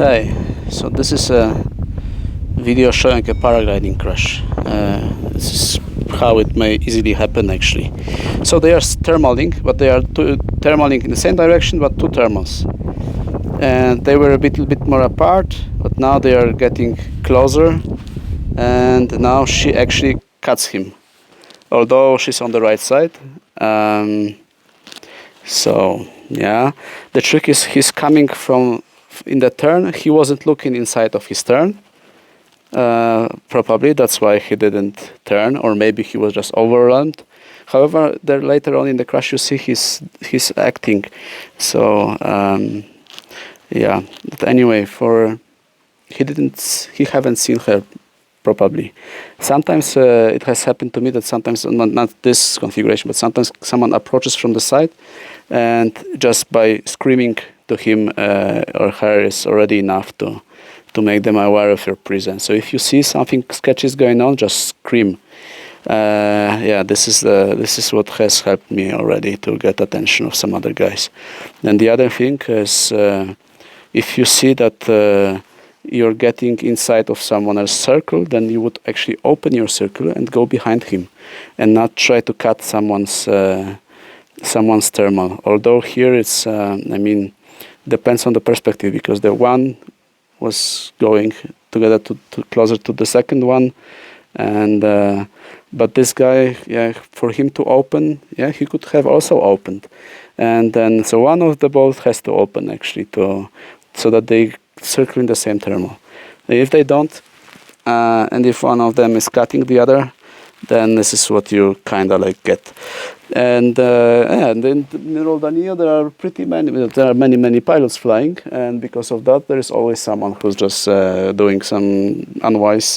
Hey, so this is a video showing a paragliding crash. This is how it may easily happen actually. So they are thermaling, but they are thermaling in the same direction, but two thermals. And they were a little bit more apart, but now they are getting closer. And now she actually cuts him, although she's on the right side. So yeah, the trick is he's coming from in the turn. He wasn't looking inside of his turn. Probably that's why he didn't turn, or maybe he was just overwhelmed. However, there later on in the crash you see he's acting. So yeah, but anyway, he haven't seen her probably. Sometimes it has happened to me that sometimes not this configuration, but sometimes someone approaches from the side, and just by screaming to him or her is already enough to make them aware of your presence. So if you see something sketchy is going on, just scream. Yeah, this is what has helped me already to get attention of some other guys. And the other thing is, if you see that you're getting inside of someone else's circle, then you would actually open your circle and go behind him, and not try to cut someone's thermal. Although here it's, I mean, depends on the perspective, because the one was going together to closer to the second one, and but this guy, yeah, for him to open, yeah, he could have also opened, and then so one of the both has to open actually so that they circle in the same thermal. If they don't, and if one of them is cutting the other, then this is what you kind of like get. And in the middle of Danilo, there are many pilots flying, and because of that, there is always someone who's just doing some unwise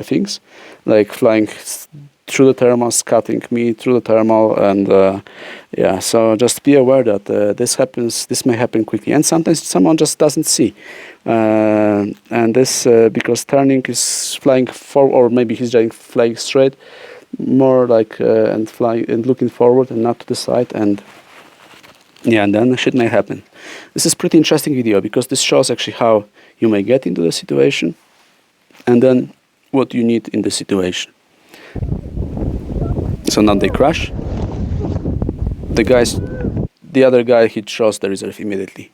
things, like flying through the thermals, cutting me through the thermal, and yeah. So just be aware that this may happen quickly, and sometimes someone just doesn't see, and this because turning is flying forward, or maybe he's just flying straight, more like and flying and looking forward and not to the side, and yeah, and then shit may happen. This is pretty interesting video because this shows actually how you may get into the situation, and then what you need in the situation. So now they crash. The other guy, he throws the reserve immediately,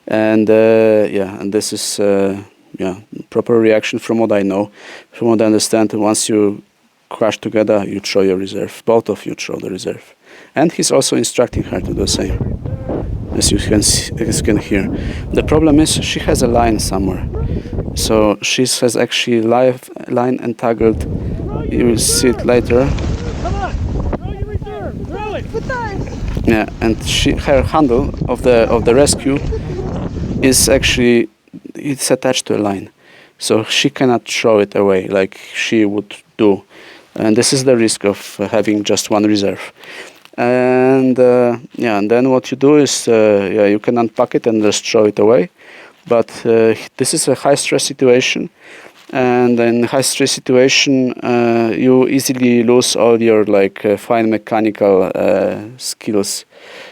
and yeah, and this is yeah, proper reaction from what I know, from what I understand. Once you crash together, you throw your reserve. Both of you throw the reserve, and he's also instructing her to do the same, as you can hear. The problem is she has a line somewhere, so she has actually line entangled. You will see it later. Yeah, and her handle of the rescue is actually, it's attached to a line, so she cannot throw it away like she would do, and this is the risk of having just one reserve. And yeah, and then what you do is yeah, you can unpack it and just throw it away, but this is a high stress situation. And in high stress situation, you easily lose all your fine mechanical skills.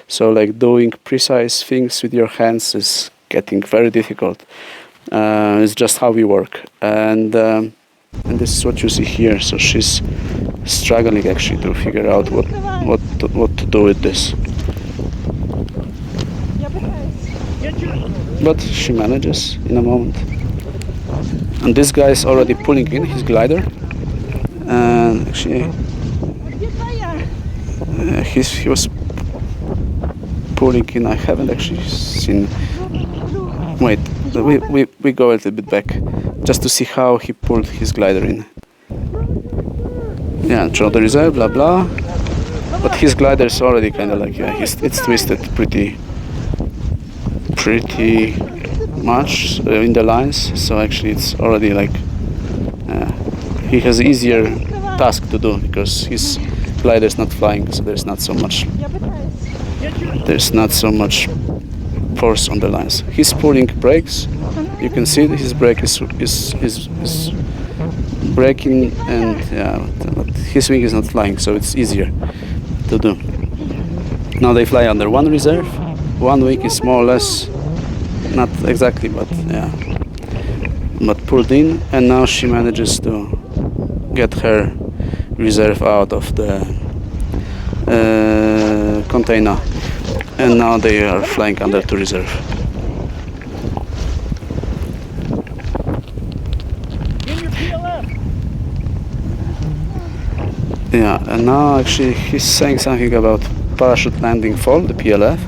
So like doing precise things with your hands is getting very difficult. It's just how we work, and this is what you see here. So she's struggling actually to figure out what to do with this. But she manages in a moment. And this guy is already pulling in his glider, and actually he was pulling in. I haven't actually seen. Wait, we go a little bit back just to see how he pulled his glider in. Yeah, throw the reserve, blah blah. But his glider is already kind of like, yeah, it's twisted pretty much in the lines, so actually it's already like he has easier task to do because his glider is not flying, so there's not so much force on the lines. He's pulling brakes. You can see that his brake is braking, and yeah, but his wing is not flying, so it's easier to do. Now they fly under one reserve. One wing is more or less, not exactly, but yeah, but pulled in, and now she manages to get her reserve out of the container, and now they are flying under to reserve. Yeah, and now actually he's saying something about parachute landing fall, the PLF,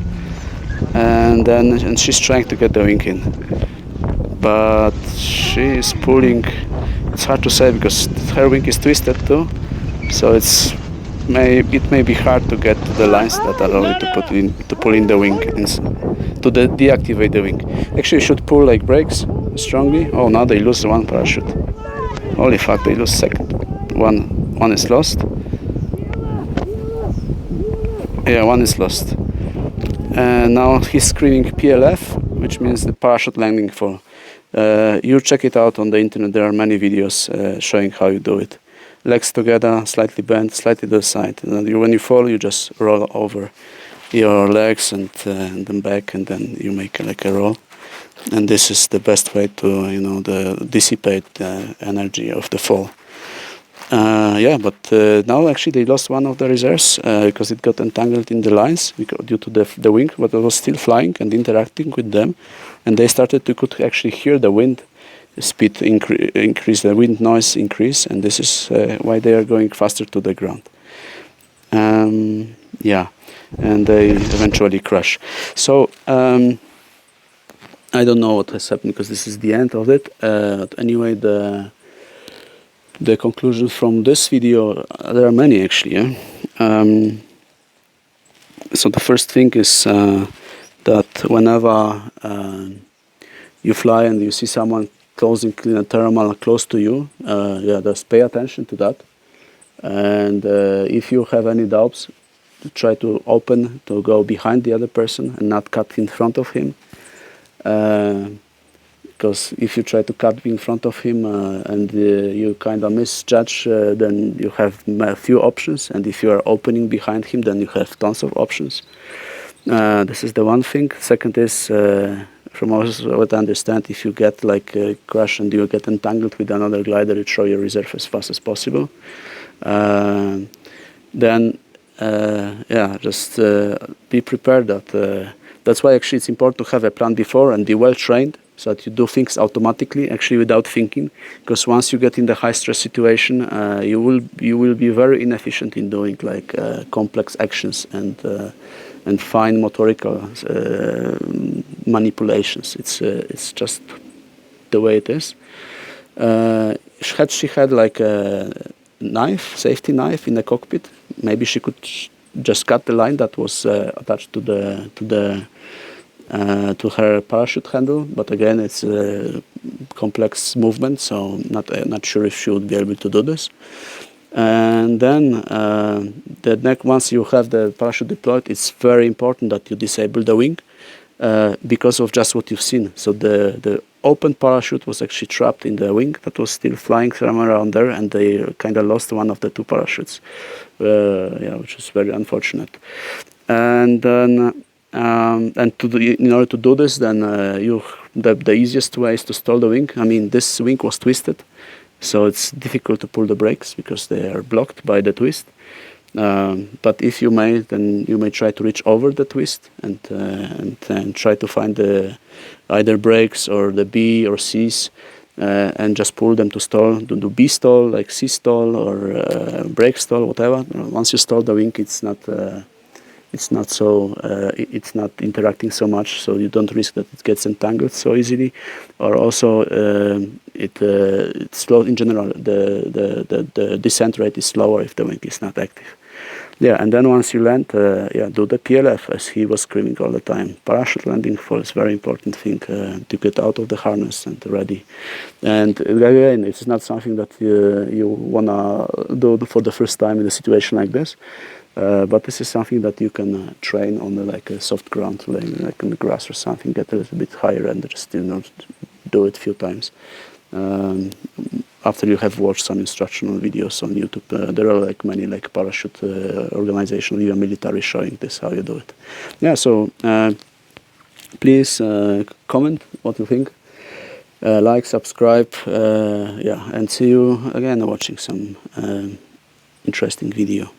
and she's trying to get the wing in, but she is pulling. It's hard to say because her wing is twisted too, so it may be hard to get to the lines that allow you to pull in the wing to deactivate the wing. Actually, you should pull like brakes strongly. Oh, now they lose one parachute. Holy fuck, they lose second. One is lost. Yeah, one is lost. And now he's screaming PLF, which means the parachute landing fall. You check it out on the internet. There are many videos showing how you do it. Legs together, slightly bent, slightly to the side. And when you fall, you just roll over your legs and then back, and then you make like a roll. And this is the best way to dissipate the energy of the fall. But now actually they lost one of the reserves because it got entangled in the lines due to the wing, but it was still flying and interacting with them, and they could actually hear the wind speed increase, the wind noise increase, and this is why they are going faster to the ground. And they eventually crash. So I don't know what has happened because this is the end of it. But anyway, the conclusion from this video, there are many actually. So the first thing is that whenever you fly and you see someone closing in a thermal close to you, just pay attention to that. And if you have any doubts, try to go behind the other person and not cut in front of him. Because if you try to cut in front of him and you kind of misjudge, then you have a few options, and if you are opening behind him, then you have tons of options. This is the one thing. Second is, from what I understand, if you get like a crash and you get entangled with another glider, you throw your reserve as fast as possible. Just be prepared that's why actually it's important to have a plan before and be well trained, so that you do things automatically, actually without thinking. Because once you get in the high stress situation, you will be very inefficient in doing like complex actions and fine motorical manipulations. It's just the way it is. She had like a safety knife in the cockpit. Maybe she could just cut the line that was attached to her parachute handle, but again, it's a complex movement, so not sure if she would be able to do this. And then once you have the parachute deployed, it's very important that you disable the wing because of just what you've seen. So the open parachute was actually trapped in the wing that was still flying somewhere around there, and they kind of lost one of the two parachutes, which is very unfortunate. And then in order to do this, then the easiest way is to stall the wing. I mean, this wing was twisted, so it's difficult to pull the brakes because they are blocked by the twist. But if you may, then you may try to reach over the twist and try to find either brakes or the B or C's and just pull them to stall, to do B stall, like C stall or brake stall, whatever. Once you stall the wing, it's not interacting so much, so you don't risk that it gets entangled so easily. Or also, it's slow in general. The descent rate is slower if the wing is not active. Yeah, and then once you land, do the PLF, as he was screaming all the time. Parachute landing fall is very important thing to get out of the harness and ready. And again, it's not something that you wanna do for the first time in a situation like this. But this is something that you can train on like a soft ground, like in the grass or something, get a little bit higher and just do it a few times. After you have watched some instructional videos on YouTube, there are like many like parachute organizations, even military, showing this, how you do it. Yeah, so please comment what you think. like, subscribe, yeah, and see you again watching some interesting video.